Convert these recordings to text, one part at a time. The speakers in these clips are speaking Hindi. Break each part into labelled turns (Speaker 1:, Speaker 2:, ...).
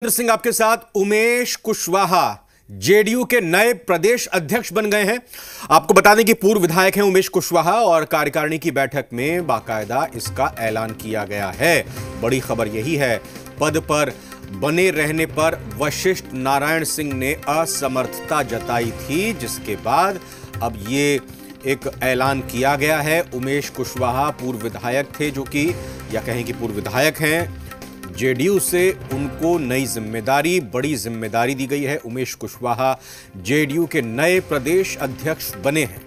Speaker 1: सिंह आपके साथ। उमेश कुशवाहा जेडीयू के नए प्रदेश अध्यक्ष बन गए हैं। आपको बता दें कि पूर्व विधायक हैं उमेश कुशवाहा और कार्यकारिणी की बैठक में बाकायदा इसका ऐलान किया गया है। बड़ी खबर यही है, पद पर बने रहने पर वशिष्ठ नारायण सिंह ने असमर्थता जताई थी, जिसके बाद अब ये एक ऐलान किया गया है। उमेश कुशवाहा पूर्व विधायक थे, जो कि या कहें कि पूर्व विधायक हैं जेडीयू से, उनको नई जिम्मेदारी, बड़ी जिम्मेदारी दी गई है। उमेश कुशवाहा जेडीयू के नए प्रदेश अध्यक्ष बने हैं।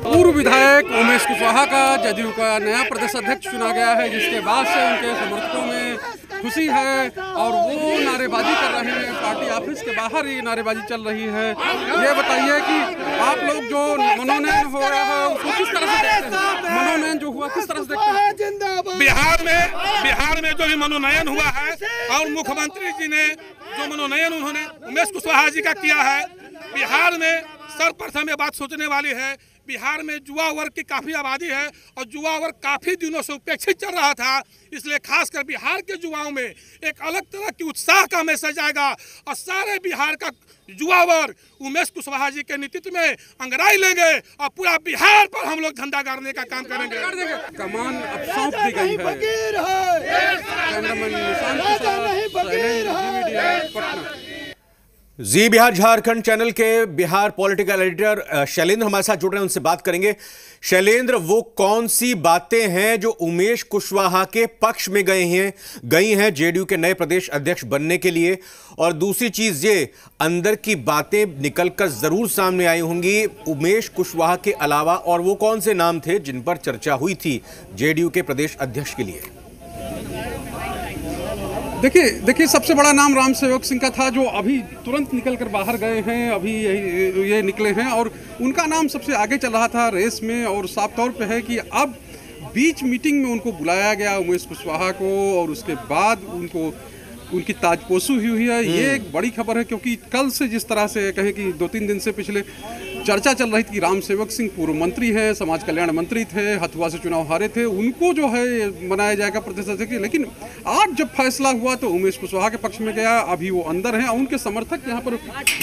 Speaker 2: पूर्व विधायक उमेश कुशवाहा का जेडीयू का नया प्रदेश अध्यक्ष चुना गया है, जिसके बाद से उनके समर्थकों में खुशी है और वो नारेबाजी कर रहे हैं। पार्टी ऑफिस के बाहर ही नारेबाजी चल रही है। ये बताइए कि आप लोग जो मनोनयन हो रहा है उसको किस तरह से देखते हैं? मनोनयन जो हुआ किस तरह से देखते हैं?
Speaker 3: बिहार में जो भी मनोनयन हुआ है और मुख्यमंत्री जी ने जो मनोनयन उन्होंने उमेश कुशवाहा जी का किया है, बिहार में सर्वप्रथम ये बात सोचने वाली है। बिहार में युवा वर्ग की काफी आबादी है और युवा वर्ग काफी दिनों से उपेक्षित चल रहा था, इसलिए खासकर बिहार के युवाओं में एक अलग तरह की उत्साह का मैसेज आएगा और सारे बिहार का युवा वर्ग उमेश कुशवाहा जी के नेतृत्व में अंगड़ाई लेंगे और पूरा बिहार पर हम लोग झंडा गाड़ने का काम करेंगे।
Speaker 2: कमान अब सौंप दी गई है। कैमरामैन निशांत के साथ पटना।
Speaker 1: जी बिहार झारखंड चैनल के बिहार पॉलिटिकल एडिटर शैलेंद्र हमारे साथ जुड़ रहे हैं, उनसे बात करेंगे। शैलेंद्र, वो कौन सी बातें हैं जो उमेश कुशवाहा के पक्ष में गई हैं जेडीयू के नए प्रदेश अध्यक्ष बनने के लिए? और दूसरी चीज ये, अंदर की बातें निकलकर जरूर सामने आई होंगी उमेश कुशवाहा के अलावा, और वो कौन से नाम थे जिन पर चर्चा हुई थी जेडीयू के प्रदेश अध्यक्ष के लिए?
Speaker 2: देखिए सबसे बड़ा नाम राम सेवक सिंह का था, जो अभी तुरंत निकल कर बाहर गए हैं। अभी ये निकले हैं और उनका नाम सबसे आगे चल रहा था रेस में, और साफ तौर पे है कि अब बीच मीटिंग में उनको बुलाया गया उमेश कुशवाहा को, और उसके बाद उनकी ताजपोशी हुई है। ये एक बड़ी खबर है, क्योंकि कल से जिस तरह से कहें कि 2-3 दिन से पिछले चर्चा चल रही थी कि राम सेवक सिंह पूर्व मंत्री है, समाज कल्याण मंत्री थे, हथुआ से चुनाव हारे थे, उनको जो है बनाया जाएगा प्रदेश अध्यक्ष। लेकिन आज जब फैसला हुआ तो उमेश कुशवाहा के पक्ष में गया। अभी वो अंदर हैं और उनके समर्थक यहाँ पर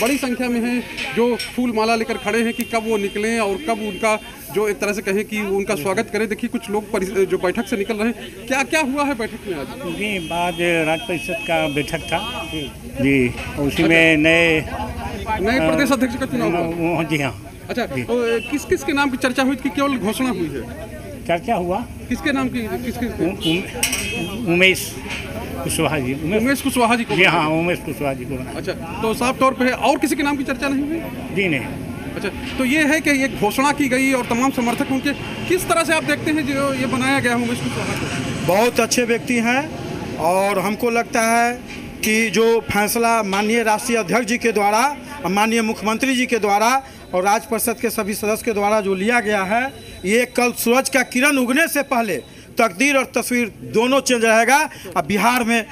Speaker 2: बड़ी संख्या में हैं, जो फूल माला लेकर खड़े हैं कि कब वो निकलें और कब उनका जो एक तरह से कहें कि वो उनका स्वागत करें। देखिए कुछ लोग जो बैठक से निकल रहे हैं। क्या क्या हुआ है बैठक में आज?
Speaker 4: जी, आज राज्य परिषद का बैठक था जी, उसी में नए
Speaker 2: प्रदेश अध्यक्ष का चुनाव हुआ।
Speaker 4: जी हाँ।
Speaker 2: अच्छा, तो किस किस के नाम की चर्चा हुई थी? केवल घोषणा हुई है?
Speaker 4: चर्चा हुआ
Speaker 2: किसके नाम की?
Speaker 4: उमेश कुशवाहा जी।
Speaker 2: उमेश कुशवाहा जी को?
Speaker 4: जी हाँ, उमेश कुशवाहा जी को।
Speaker 2: अच्छा, तो साफ तौर पे है, और किसी के नाम की चर्चा नहीं हुई?
Speaker 4: जी नहीं।
Speaker 2: अच्छा, तो ये है कि ये घोषणा की गई और तमाम समर्थक उनके, किस तरह से आप देखते हैं जो ये बनाया गया है उमेश कुशवाहा को?
Speaker 5: बहुत अच्छे व्यक्ति हैं और हमको लगता है कि जो फैसला माननीय राष्ट्रीय अध्यक्ष जी के द्वारा, माननीय मुख्यमंत्री जी के द्वारा और राज्य परिषद के सभी सदस्य के द्वारा जो लिया गया है, ये कल सूरज का किरण उगने से पहले तकदीर और तस्वीर दोनों चेंज रहेगा। अब बिहार में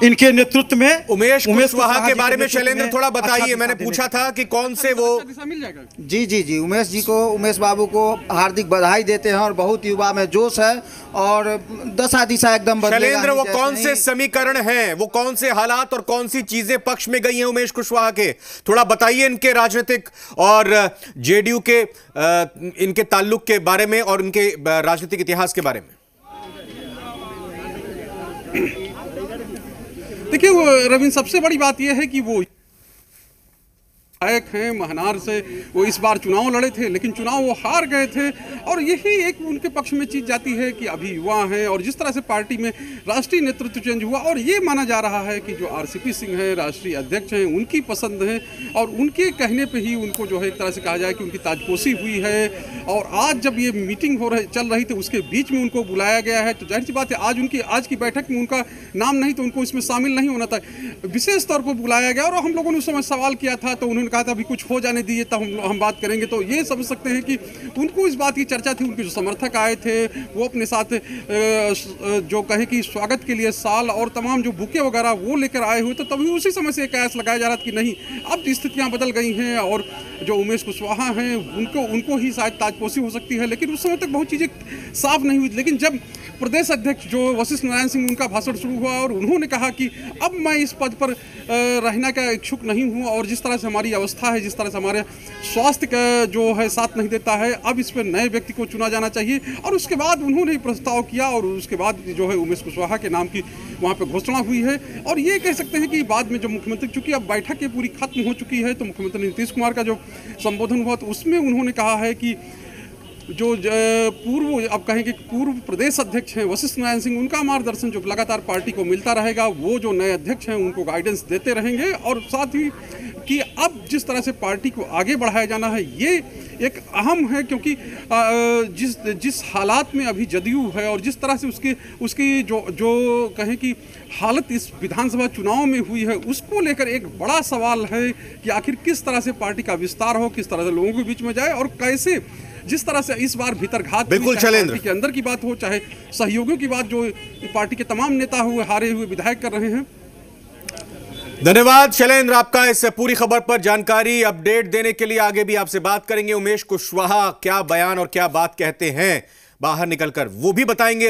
Speaker 5: इनके नेतृत्व में
Speaker 1: उमेश कुशवाहा के बारे में शैलेंद्र थोड़ा बताइए। मैंने पूछा था कि कौन से वो
Speaker 2: मिल जाएगा।
Speaker 6: जी, उमेश जी को, उमेश बाबू को हार्दिक बधाई देते हैं और बहुत युवा में जोश है और दशा दिशा एकदम बदलेगा।
Speaker 1: शैलेंद्र, वो कौन से समीकरण हैं, वो कौन से हालात और कौन सी चीजें पक्ष में गई हैं उमेश कुशवाहा के? थोड़ा बताइए इनके राजनीतिक और जेडीयू के इनके ताल्लुक के बारे में और उनके राजनीतिक इतिहास के बारे में।
Speaker 2: देखिए वो रविंद्र, सबसे बड़ी बात यह है कि वो विधायक हैं महनार से, वो इस बार चुनाव लड़े थे लेकिन चुनाव वो हार गए थे, और यही एक उनके पक्ष में चीज जाती है कि अभी युवा हैं और जिस तरह से पार्टी में राष्ट्रीय नेतृत्व चेंज हुआ, और ये माना जा रहा है कि जो आरसीपी सिंह है राष्ट्रीय अध्यक्ष हैं, उनकी पसंद है और उनके कहने पे ही उनको जो है एक तरह से कहा जाए कि उनकी ताजपोशी हुई है। और आज जब ये मीटिंग चल रही थी उसके बीच में उनको बुलाया गया है, तो जाहिर सी बात है आज की बैठक में उनका नाम नहीं, तो उनको इसमें शामिल नहीं होना था। विशेष तौर पर बुलाया गया और हम लोगों ने उस समय सवाल किया था, तो उन्होंने कहा था अभी कुछ हो जाने दीजिए तब हम बात करेंगे। तो ये समझ सकते हैं कि उनको इस बात की चर्चा थी। उनके जो समर्थक आए थे वो अपने साथ जो कहे कि स्वागत के लिए साल और तमाम जो बुके वगैरह वो लेकर आए हुए, तो तभी उसी समय से कयास लगाया जा रहा था कि नहीं, अब स्थितियां बदल गई हैं और जो उमेश कुशवाहा हैं उनको ही शायद ताजपोशी हो सकती है। लेकिन उस समय तक बहुत चीज़ें साफ नहीं हुई। लेकिन जब प्रदेश अध्यक्ष जो वशिष्ठ नारायण सिंह, उनका भाषण शुरू हुआ और उन्होंने कहा कि अब मैं इस पद पर रहने का इच्छुक नहीं हूं और जिस तरह से हमारी अवस्था है, जिस तरह से हमारे स्वास्थ्य का जो है साथ नहीं देता है, अब इस पर नए व्यक्ति को चुना जाना चाहिए। और उसके बाद उन्होंने प्रस्ताव किया और उसके बाद जो है उमेश कुशवाहा के नाम की वहाँ पर घोषणा हुई है। और ये कह सकते हैं कि बाद में जो मुख्यमंत्री, चूंकि अब बैठक ये पूरी खत्म हो चुकी है, तो मुख्यमंत्री नीतीश कुमार का जो संबोधन हुआ तो उसमें उन्होंने कहा है कि जो पूर्व, अब कहेंगे पूर्व प्रदेश अध्यक्ष हैं वशिष्ठ नारायण सिंह, उनका मार्गदर्शन जो लगातार पार्टी को मिलता रहेगा, वो जो नए अध्यक्ष हैं उनको गाइडेंस देते रहेंगे। और साथ ही कि अब जिस तरह से पार्टी को आगे बढ़ाया जाना है ये एक अहम है, क्योंकि जिस हालात में अभी जदयू है और जिस तरह से उसकी जो कहें कि हालत इस विधानसभा चुनाव में हुई है, उसको लेकर एक बड़ा सवाल है कि आखिर किस तरह से पार्टी का विस्तार हो, किस तरह से लोगों के बीच में जाए और कैसे, जिस तरह से इस बार भीतरघात,
Speaker 1: बिल्कुल
Speaker 2: पार्टी के अंदर की बात हो, चाहे सहयोगियों की बात, जो पार्टी के तमाम नेता हुए हारे हुए विधायक कर रहे हैं।
Speaker 1: धन्यवाद शैलेंद्र, आपका इस पूरी खबर पर जानकारी अपडेट देने के लिए। आगे भी आपसे बात करेंगे। उमेश कुशवाहा क्या बयान और क्या बात कहते हैं बाहर निकलकर, वो भी बताएंगे।